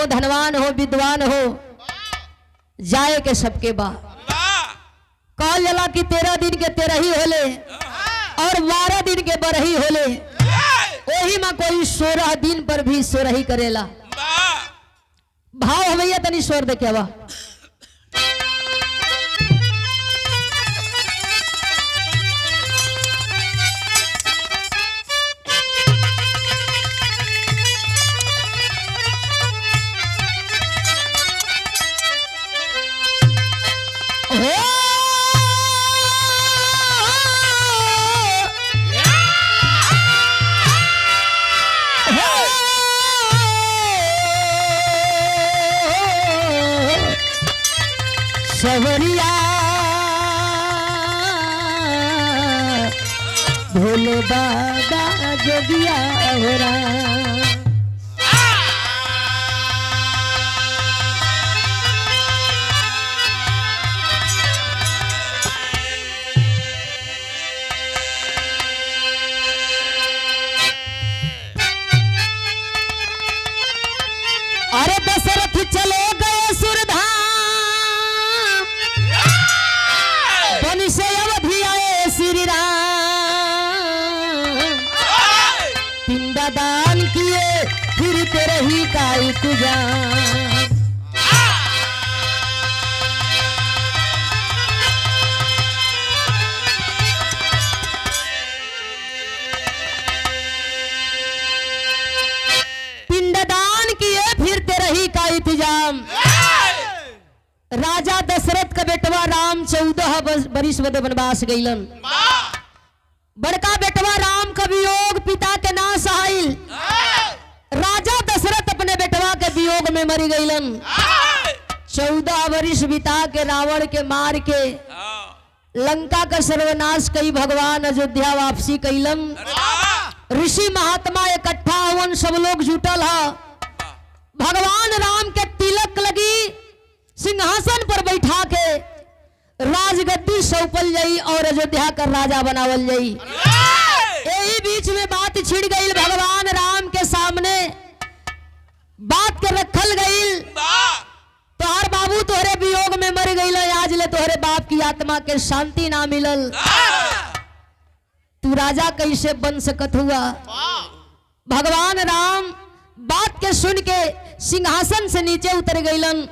हो, धनवान हो, विद्वान हो, जाए के सबके बा। कहल जाला कि 13 दिन के 13 ही होले और 12 दिन के 12 ही होले। वही में कोई 16 दिन पर भी 16 ही करेला। भाव हवैया तनी स्वर देखे बा। सवरिया भोले बाबा जोगिया हो रहा। अरे दशरथ चले गए सुरधाम, बन से अवधि आए श्री राम। पिंडदान किए फिर तेरे ही का इंतजाम। इंतजाम। राजा दशरथ का बेटवा राम 14 बरिस वनवास गईलन। बड़का बेटवा राम का वियोग पिता के ना सहाइल। राजा दशरथ अपने बेटवा के वियोग में मरी गईलन। 14 वर्ष बिता के रावण के मार के लंका का सर्वनाश कई भगवान अयोध्या वापसी कैलन। ऋषि महात्मा इकट्ठा हवन, सब लोग जुटल है। भगवान राम के तिलक लगी, सिंहासन पर बैठा के राजगद्दी सौंपल जाई और अयोध्या का राजा बनावल जाई। यही बीच में बात छिड़ गई। भगवान राम के सामने बात के रखल गई, तोहर बाबू तोहरे वियोग में मर गई, आज ले तोहरे बाप की आत्मा के शांति ना मिलल, तू राजा कैसे बन सकत हुआ। भगवान राम बात के सुन के सिंहासन से नीचे उतर गईलन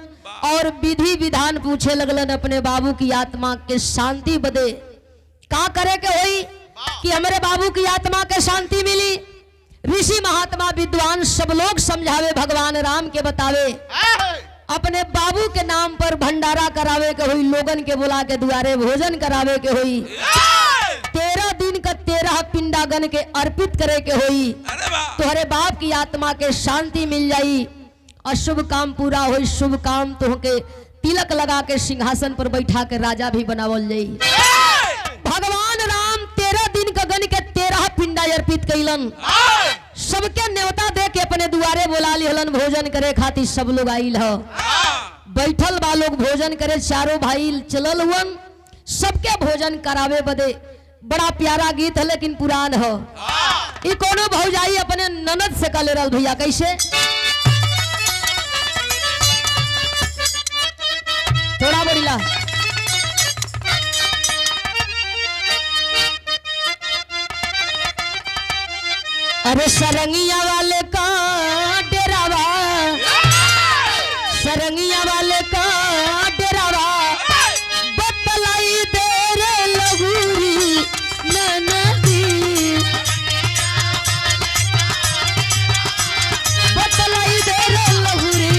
और विधि विधान पूछे लगलन अपने बाबू की आत्मा के शांति बदे का करे के होई कि हमारे बाबू की आत्मा के शांति मिली। ऋषि महात्मा विद्वान सब लोग समझावे, भगवान राम के बतावे अपने बाबू के नाम पर भंडारा करावे के हुई, लोगन के बुला के दुआरे भोजन करावे के हुई, 13 दिन का 13 पिंडागन के अर्पित करे के हुई, तुम्हारे बाप की आत्मा के शांति मिल जाई, अशुभ काम पूरा हो, शुभ काम तुमके तिलक लगा के सिंहासन पर बैठा के राजा भी बनावल जाई। भगवान राम 13 दिन का गन के 13 पिंडा अर्पित कैलन। सबके न्योता दे के अपने दुआरे बुला लिहलन भोजन करे खातिर। सब लोग आइल ह, बैठल बा लोग भोजन करे, चारों भाई चलल हुवन सबके भोजन करावे बदे। बड़ा प्यारा गीत है लेकिन पुरान हो। ये कोनो भौजाई अपने ननद से कले रहा भैया कैसे थोड़ा बोलिला। अरे सरंगिया वाले का डेरावा, सरंगिया वाले का डेरावा, बतलाई दे रे लगूरी ननदी, बतलाई दे रे लगूरी।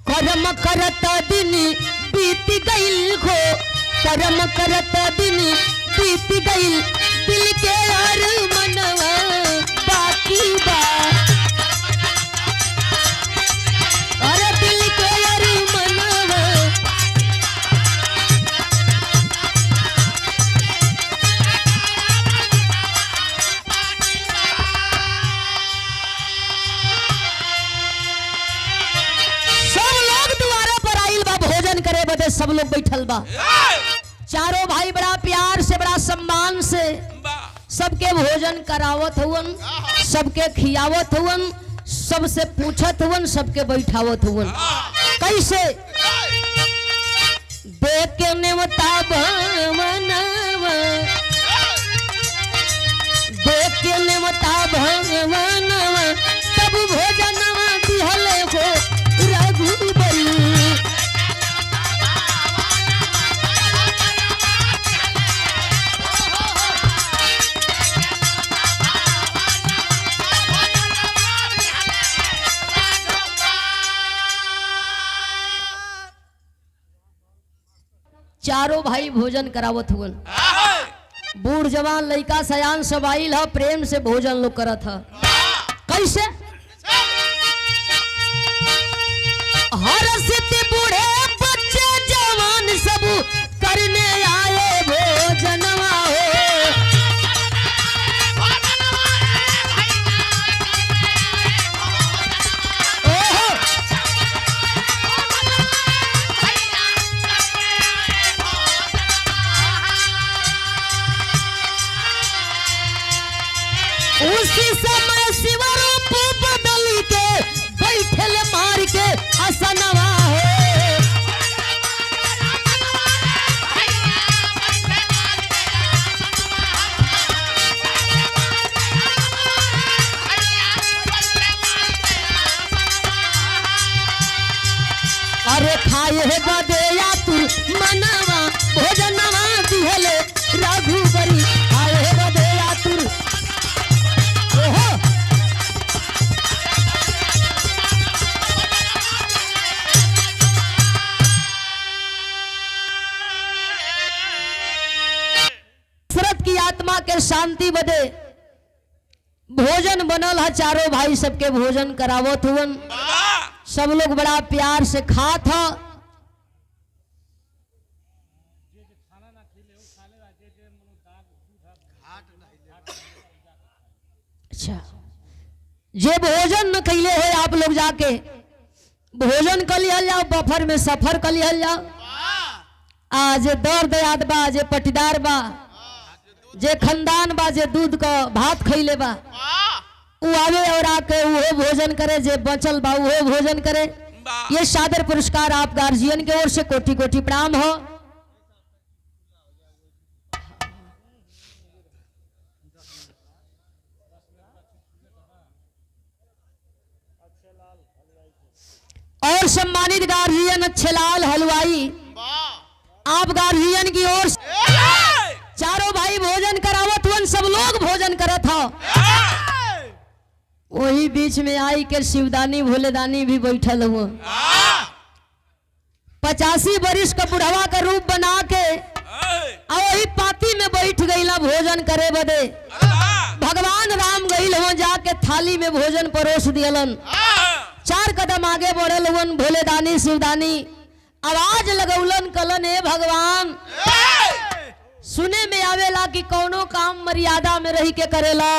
कर्म करत दिन बीत गईल खो, कर्म करत दिन बीत गईल, दिल के हर मनवा बाकी बा, अरे दिल के हर मनवा। सब लोग बैठल बा। चारों भाई बड़ा प्यार से बड़ा सम्मान से सबके भोजन करावत हुवन, सबके खियावत हुवन, सबसे पूछत हुवन, सबके बैठावत हुवन। कैसे देख के नेवता भवनवा, देख के नेवता भवनवा, तब भोजनवा दिहले हो रघुबरी। चारों भाई भोजन करावत हुवन। बूढ़ जवान लड़का सयान सब आइल ह, प्रेम से भोजन लोग करत ह। कैसे हरसित बूढ़े बच्चे जवान सब करने आए भोजनवा हो। उसी समय शिवरूप बदल के बैठल मार के असनवा हो। अरे खाए है बदेया तू मनवा भोजनवा दिहले रघुबरी। खाए है बदेया तू की आत्मा के शांति बदे भोजन बनल है। चारों भाई सबके भोजन करावत हुवन, सब लोग बड़ा प्यार से खात ह। अच्छा, जे भोजन न कैले हो आप लोग जाके भोजन कर लिया जाओ, बफर में सफर कर लिया जाओ। आज दर्द याद बा, जे पटीदार बा, जे खानदान बा, जे दूध का भात खैले बा, वो आवे और आके वो भोजन करे, जे बचल बा वो भोजन करे। ये सादर पुरस्कार आप गार्जियन के ओर से कोटि कोटि प्रणाम हो। और सम्मानित गार्जियन अच्छेलाल हलवाई, आप गार्जियन की ओर से चारों भाई भोजन करावत हुन, सब लोग भोजन करत हो। वही बीच में आई के शिवदानी भोलेदानी भी बैठल हुआ। 85 वर्ष का बुढ़वा का रूप बना के वही पाती में बैठ गईला भोजन करे बदे। भगवान राम गईल हो, जाके थाली में भोजन परोस दियलन। 4 कदम आगे बढ़ल हुन, भोलेदानी शिवदानी आवाज लगौलन, कलन हे भगवान, सुने में आवेला कि कौनो काम मर्यादा में रही के करेला,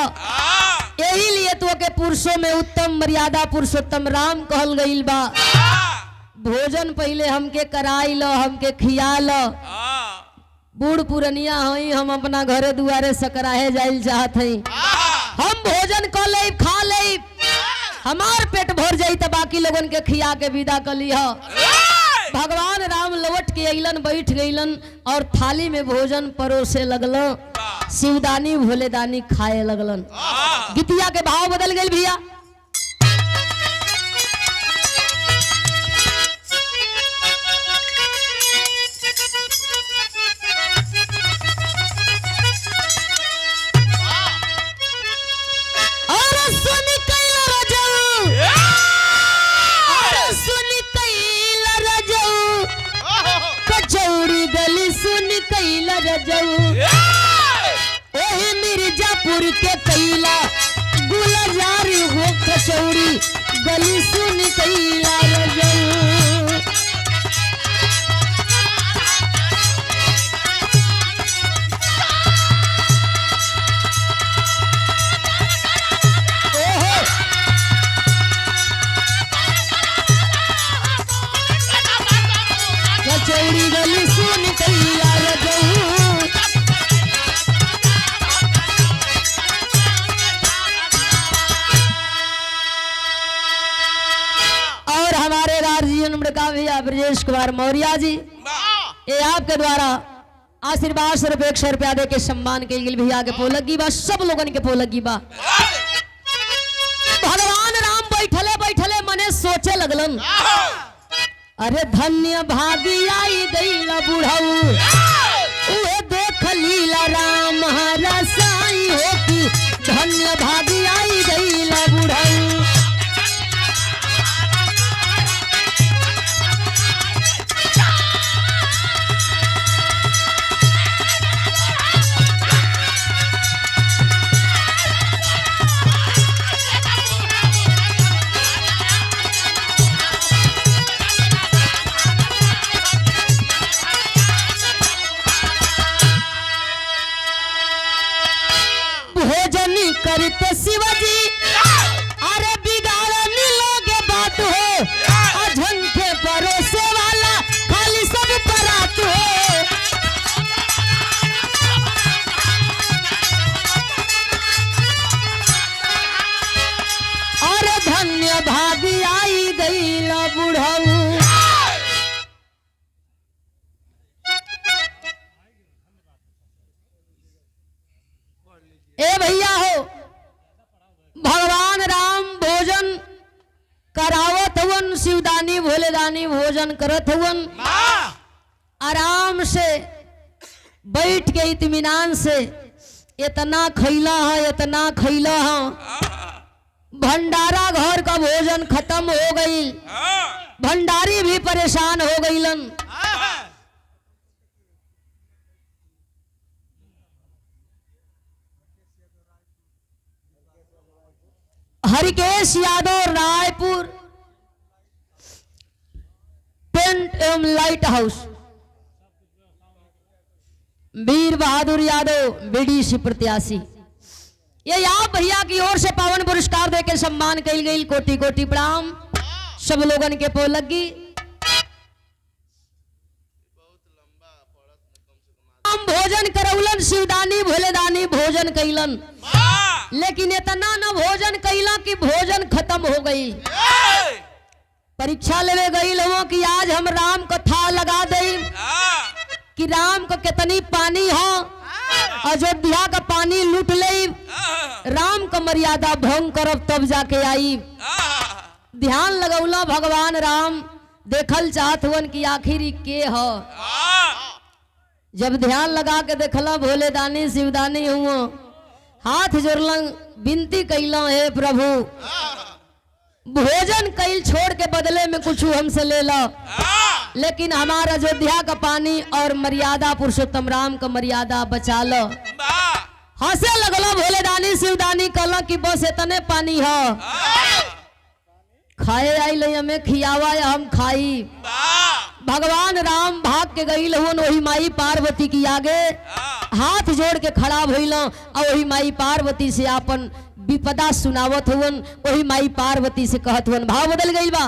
यही लिए तो के पुरुषों में उत्तम मर्यादा पुरुषोत्तम राम कहल गईल बा। भोजन पहले हमके कराई लो, हमके खिया लो। बूढ़ पुरनिया हई, हम अपना घरे दुआरे सकराहे जाइल चाहत हई। हम भोजन कर ले, खा ले, हमार पेट भर जाई तो बाकी लोगन के खिया के विदा कर लिया। भगवान राम लौट के अइलन, बैठ गईलन और थाली में भोजन परोसे लगलन। शिवदानी भोलेदानी खाए लगलन। गीतिया के भाव बदल गए भैया। ओही मिर्जापुर के कैला गुलजार हो कचौड़ी गली सुन कैला रजऊ। कचौड़ी पूजन बड़का भैया ब्रजेश कुमार मौर्य जी, ये आपके द्वारा आशीर्वाद स्वरूप 100 रुपया दे के सम्मान के गिल भैया के पोलगी बा, सब लोगन के पोलगी बा। भगवान राम बैठले बैठले मने सोचे लगलन, अरे धन्य भागी आई गईला बुढ़ऊ, उहे देख लीला राम रसाई हो की, धन्य भागी आई गईला बुढ़ऊ। करते शिवाजी अरे बिगाड़ने लोगे बात हो, अझंखे परोसे वाला खाली सब परात हो। अरे धन्य भागी आई गईला बुढ़ऊ। ए भैया हो, भगवान राम भोजन करावत हुवन, शिवदानी भोलेदानी भोजन करत हुवन, आराम से बैठ के इत्मीनान से। इतना खैला है, इतना खैला है, भंडारा घर का भोजन खत्म हो गई, भंडारी भी परेशान हो गईलन। हरिकेश यादव रायपुर पेंट एवं लाइट हाउस, वीर बहादुर यादव बीडीसी प्रत्याशी, ये आप भैया की ओर से पावन पुरस्कार देकर सम्मान कल गई। कोटि कोटि प्रणाम सब लोगन के पो लगी। हम भोजन करौलन, शिवदानी भोलेदानी भोजन कैलन, लेकिन इतना न भोजन कैला कि भोजन खत्म हो गई। परीक्षा लेवे गई लोगों की आज हम राम कथा लगा दे कि राम को कितनी पानी हो, अयोध्या का पानी लूट ले, राम का मर्यादा भंग करब तब जाके आई। ध्यान लगौला भगवान राम, देखल चाहत हुवन कि आखिर के हो। जब ध्यान लगा के देखला भोले दानी शिवदानी हुआ, हाथ जोड़लन, विनती कैला, हे प्रभु भोजन कैल छोड़ के बदले में कुछ हमसे ले लो, लेकिन हमारा अयोध्या का पानी और मर्यादा पुरुषोत्तम राम का मर्यादा बचा लो। हंसे लगलो भोले दानी शिवदानी, कहला कि बस इतने पानी हो, खाए आई ले हमें खियावा या हम खाई। भगवान राम भाग के गई लहुन वही माई पार्वती की आगे, हाथ जोड़ के खड़ा भइल और वही माई पार्वती से अपन विपदा सुनावत हुवन। वही माई पार्वती से कहत हुवन, भाव बदल गई बा।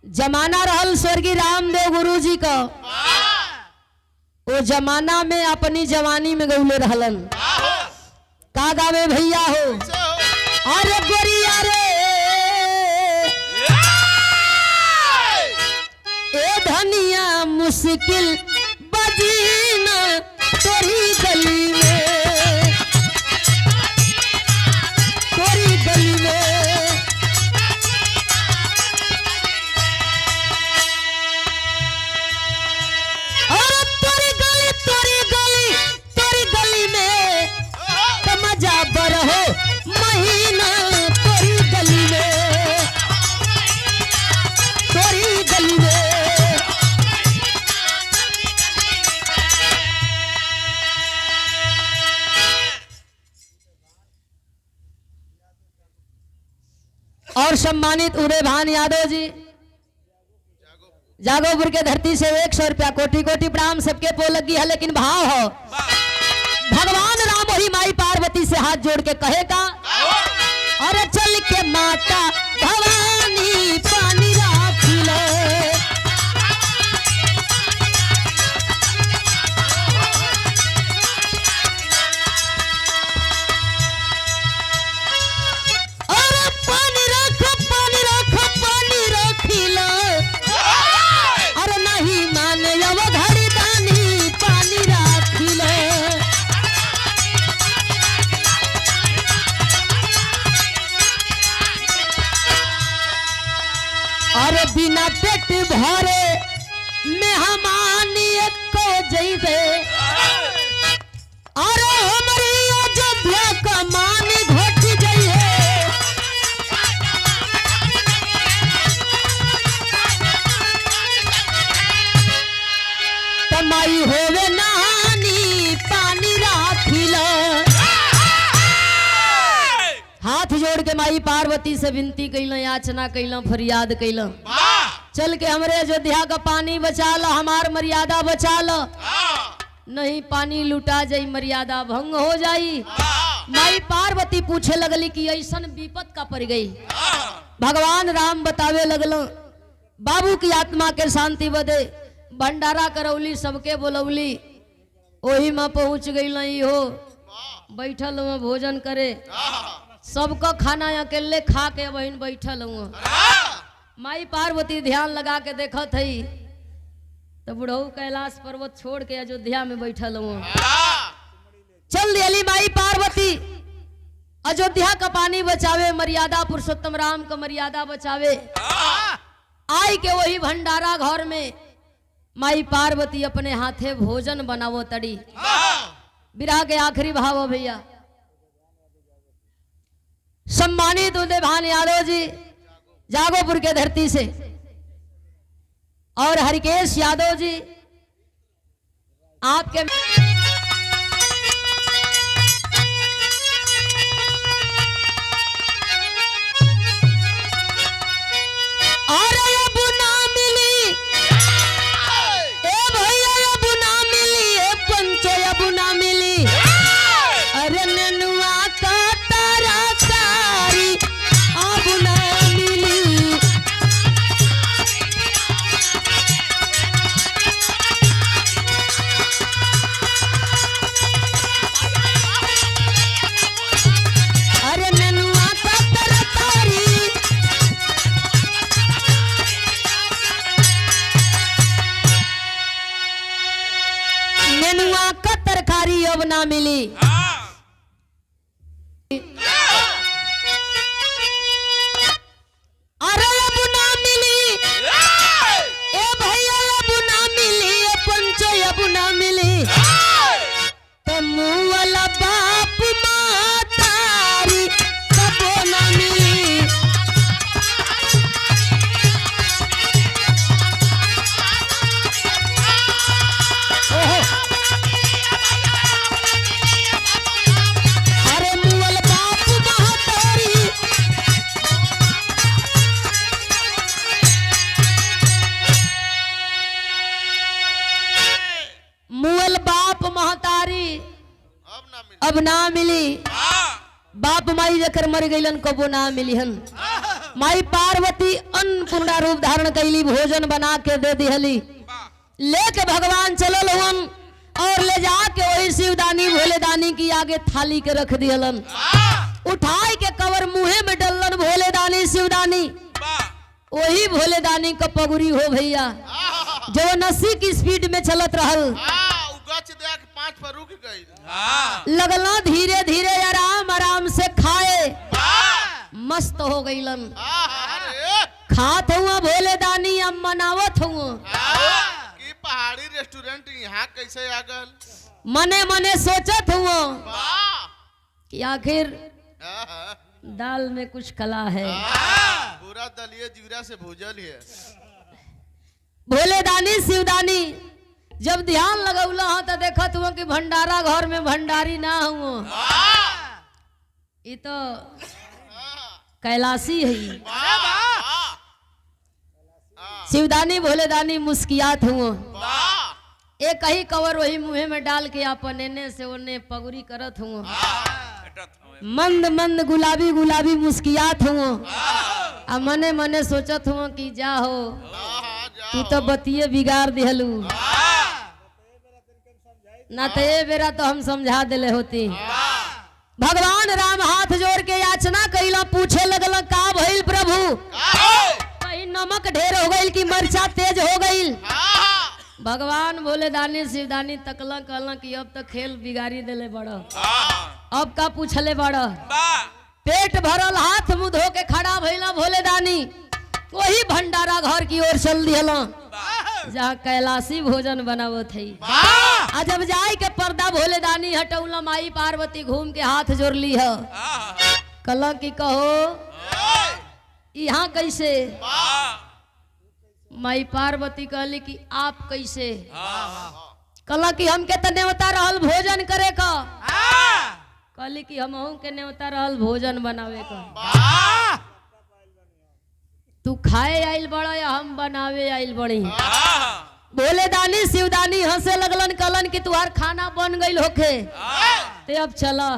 जमाना रहल स्वर्गीय रामदेव गुरु जी का, वो जमाना में अपनी जवानी में गौले रहलन। का गावे भैया हो, अरे गोरिया रे ए धनिया मुश्किल बजीना तोरी गली में, तोरी गली में। और सम्मानित उदय भान यादव जी जागोपुर के धरती से 100 रुपया, कोटि कोटि प्रणाम सबके पो लगी है। लेकिन भाव हो, भगवान राम वही माई पार्वती से हाथ जोड़ के कहेगा, अरे चल के माता भवानी पानी राखी ले, जइबे अरे हमारी अयोध्या का मान घट जइहे तमाई होवे नहानी पानी राखिला। हाथ जोड़ के माई पार्वती से विनती कैला, याचना कैला, फरियाद कैला, चल के हमरे अयोध्या का पानी बचा ला, हमार मर्यादा बचा ला, नहीं पानी लुटा जाई, मर्यादा भंग हो जाई। माई पार्वती पूछे लगली कि ऐसन विपत का पड़ गई। भगवान राम बतावे लगल बाबू की आत्मा के शांति बदे भंडारा करौली, सबके बोलौली, वही में पहुंच गई हो, बैठल हुआ भोजन करे, सबका खाना अकेले खा के बहन बैठल हुआ। माई पार्वती ध्यान लगा के देखत हई तो बुढ़ऊ कैलाश पर्वत छोड़ के अयोध्या में बैठल हुआ। चल दिली माई पार्वती अयोध्या का पानी बचावे, मर्यादा पुरुषोत्तम राम का मर्यादा बचावे। आई के वही भंडारा घर में माई पार्वती अपने हाथे भोजन बनावो तड़ी। विरह के आखिरी भाव भैया। सम्मानित उदयभान यादव जी जागोपुर के धरती से और हरिकेश यादव जी आपके अब ना मिली। अरे अब ना मिली ए भैया, अब ना मिली ए पंचो, अब ना मिली तो मुँह वाला बाप मातारी कबो ना मिली। अब ना मिली। बाप माई जकर मर गईलन कबो ना मिलीहन। माई पार्वती अन्नपूर्णा रूप धारण कैली, भोजन बना के दे दिहली, लेके भगवान चलल हुन और ले जाके वही शिवदानी भोलेदानी की आगे थाली के रख दिहलन। उठाई के कवर मुहे में डलन भोलेदानी शिवदानी, वही भोलेदानी का पगुरी हो भैया जो 80 की स्पीड में चलत रहल। लगला धीरे धीरे आराम आराम से खाए, मस्त हो गईलन। खात हुआ भोले दानी, अब मनावत हुआ कि पहाड़ी रेस्टोरेंट यहाँ कैसे आ गल। मने मने सोचत हुआ कि आखिर दाल में कुछ कला है, पूरा दलिया जीरा से भूजल है। भोले दानी शिवदानी जब ध्यान लगौला हाँ तो देखत हुआ कि भंडारा घर में भंडारी ना हुआ, ये तो कैलाशी है। शिवदानी भोलेदानी मुस्कियात हुआ, एक ही कवर वही मुँह में डाल के अपन एने से ओने पगुरी करत हुआ, मंद मंद गुलाबी गुलाबी मुस्कियात हुआ। अब मने मने सोचत हुआ कि जा हो तू तो बतिये बिगाड़ दिहलू, ना तो ये बेरा तो हम समझा दिले होती। भगवान राम हाथ जोड़ के याचना कैला, पूछे लगल का भइल प्रभु, कहीं नमक ढेर हो गई कि मरचा तेज हो गई। भगवान बोले दानी शिवदानी तकला कहला कि अब तो खेल बिगाड़ी दिले बड़, अब का पूछले बड़। पेट भरल हाथ मुंह धो के खड़ा भइला भोले दानी, वही भंडारा घर की ओर चल दिहला। जहाँ कैलाशी भोजन बनावत है। वाह आ जब जाए के पर्दा भोले दानी हटौला माई पार्वती घूम के हाथ जोड़ ली है। कल की कहो यहाँ कैसे? माई पार्वती कहली कि आप कैसे? कल की हमके तो न्योता रहल भोजन करे का। कहली कि हम के न्योता रहल भोजन बनावे का। तू खाए आइल बड़ा या हम बनावे आइल बड़ी? भोले दानी शिवदानी हंसे लगलन, कलन कि तुहार खाना बन गई होखे ते अब चला।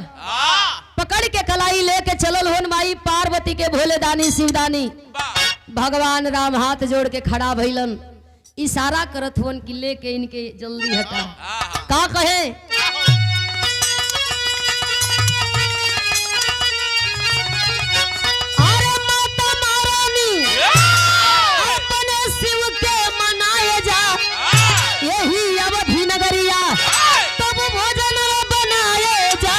पकड़ के कलाई लेके चलल होन माई पार्वती के भोले दानी शिवदानी। भगवान राम हाथ जोड़ के खड़ा भइलन, इशारा करत होन कि लेके इनके जल्दी हटा। का कहे? अरे माता महारानी अपने शिव के मनाए जा, यही अवधि नगरिया तब भोजन बनाए जा।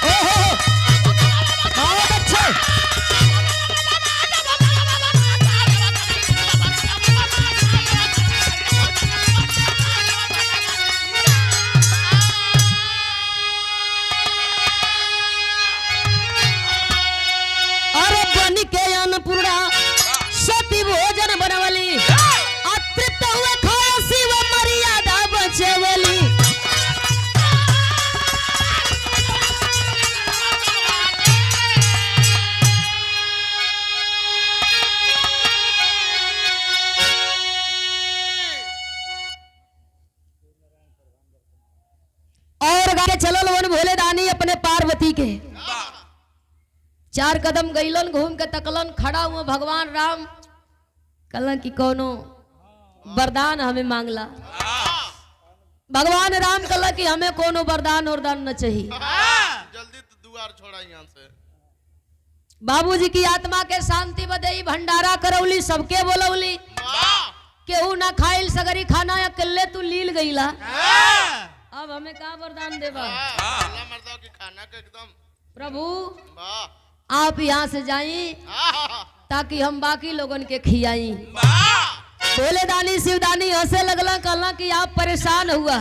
ओहो बहुत अच्छे। अरे बन के अन्नपूर्णा सती भोजन बनवली, अतृप्त हुए खाए शिव मर्यादा बचवली। और गा के चलल वन भोले दानी अपने पार्वती के। 4 कदम गईलन, घूम के तकलन, खड़ा हुआ भगवान राम। कलन की कोनो वरदान हमें मांगला। भगवान राम कल कि हमें कोनो वरदान वरदान न चाहिए। जल्दी तो द्वार छोड़ा यहाँ से। बाबूजी की आत्मा के शांति बदई भंडारा करौली, सबके बोलौली। केहू ना खाइल सगरी खाना, अकेले तू लील गईला। अब हमें का वरदान देबा? अल्लाह मर्दा की खाना के एकदम प्रभु वाह आप यहाँ से जाई ताकि हम बाकी लोगन के खियाई। वाह भोले दानी शिवदानी हंसे लगला, कहला कि आप परेशान हुआ,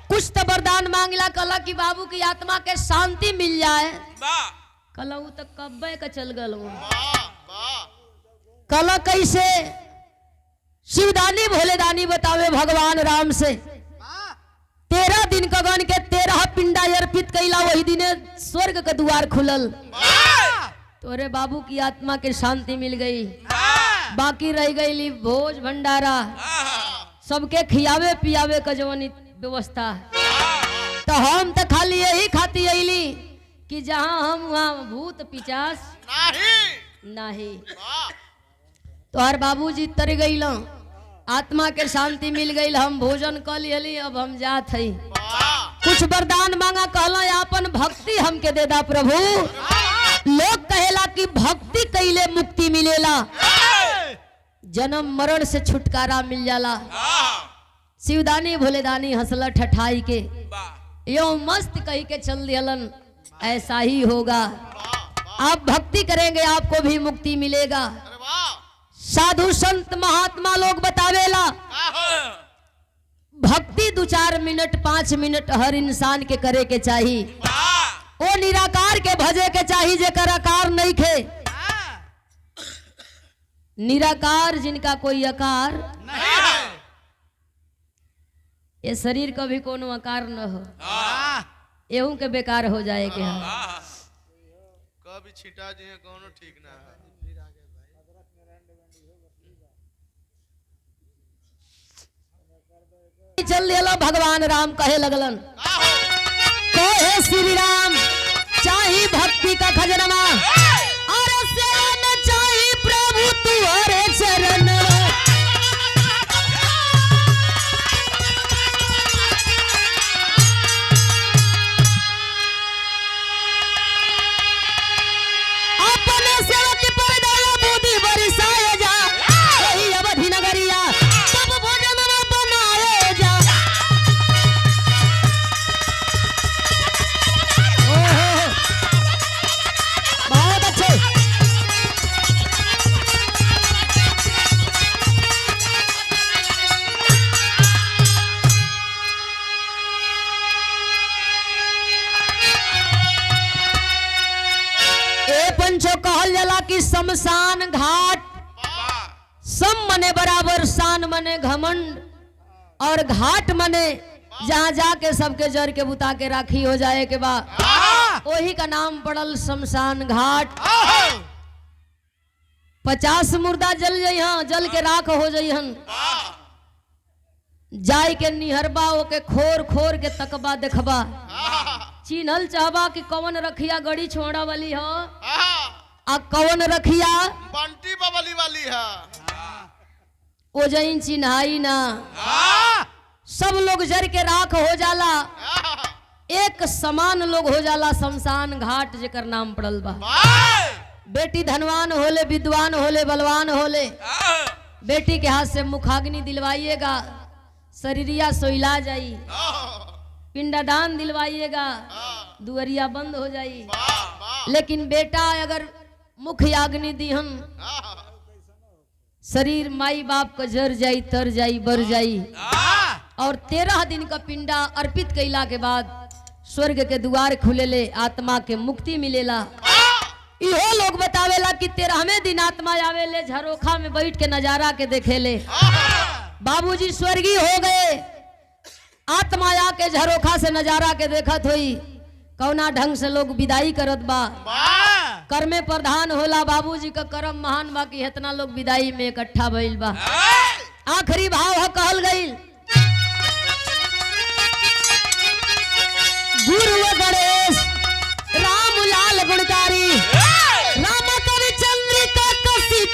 कुछ तो वरदान मांगला। कहला कि बाबू की आत्मा के शांति मिल जाए। कहला उ तक कब्बे का चल गल। कहला कैसे? शिवदानी भोले दानी बतावे भगवान राम से 13 दिन कगन के 13 पिंडा अर्पित कैला, वही दिने स्वर्ग का द्वार खुलल। तोरे बाबू की आत्मा के शांति मिल गई। बाकी रह गई भोज भंडारा, सबके खियावे पियावे का जवन व्यवस्था। तो हम तो खाली यही खाती अली कि जहाँ हम वहाँ भूत पिचास नहीं। तोहर बाबूजी तर गई, आत्मा के शांति मिल गई, हम भोजन कर लियली, अब हम जात हई। कुछ वरदान मांगा, कहला अपन भक्ति हमके दे दा प्रभु। लोग कहेला कि भक्ति कैले मुक्ति मिलेला, जन्म मरण से छुटकारा मिल जाला। शिवदानी भोलेदानी हंसला ठठाई के, यो मस्त कही के चल दियलन, ऐसा ही होगा। आप भक्ति करेंगे आपको भी मुक्ति मिलेगा। साधु संत महात्मा लोग बतावेला भक्ति 2-4 मिनट 5 मिनट हर इंसान के करे के चाहिए। वो निराकार के भजे के चाहिए जेकर आकार नहीं खे। निराकार जिनका कोई आकार नहीं है। ये शरीर का भी कोनो आकार न हो, एहू के बेकार हो जाए के हम। कभी छिटा जी है कोनो ठीक ना है। चल दिया भगवान राम कहे लगलन, कहे श्री राम चाही भक्ति का खजनमा, और सेवन चाही प्रभु तुम्हारे चरण। अपने सेवक पर दया बुद्धि बरसाए जा, यही अवधि नगरिया तब भोजन बनाए जा। बहुत अच्छे। घाट, वाह सम मने बराबर, शान मने घमंड, और घाट मने जहाँ जाके सबके जर के बुता के राखी हो जाए के बाद वही का नाम पड़ल शमशान घाट। 50 मुर्दा जल जइहन, जल के राख हो जइहन, जाय के निहरबा ओके खोर खोर के तकबा देखबा, चिन्हल चाहबा कि कौन रखिया गड़ी छोड़ा वाली हो आ कौन रखिया बंटी बबली वाली है। ओ जइन चिन्हाई ना, सब लोग जर के राख हो जाला, एक समान लोग हो जाला शमशान घाट जेकर नाम पड़ल बा। बेटी धनवान होले, विद्वान होले, बलवान होले, बेटी के हाथ से मुखाग्नि दिलवाइएगा, शरीरिया सोइला जाई, पिंडदान दिलवाइएगा, दुअरिया बंद हो जाई। लेकिन बेटा अगर मुख्य अग्नि दिहन, शरीर माई बाप का जर जाई, तर जाई, बर जाई, और 13 दिन का पिंडा अर्पित कैला के बाद स्वर्ग के द्वार खुलेले, आत्मा के मुक्ति मिलेला। इहो लोग बतावेला कि 13वें दिन आत्मा आवेले, झरोखा में बैठ के नजारा के देखेले, बाबूजी स्वर्गीय हो गए, आत्मा आके झरोखा से नजारा के देखत हुई, कौना ढंग से लोग विदाई करत बा। कर्मे प्रधान होला, बाबूजी का कर्म महान बा कि इतना लोग विदाई में इकट्ठा भइल बा। आखिरी भाव है कहल गई, गुरु गणेश राम लाल गुणकारी, राम कवि चंद्रिका कसी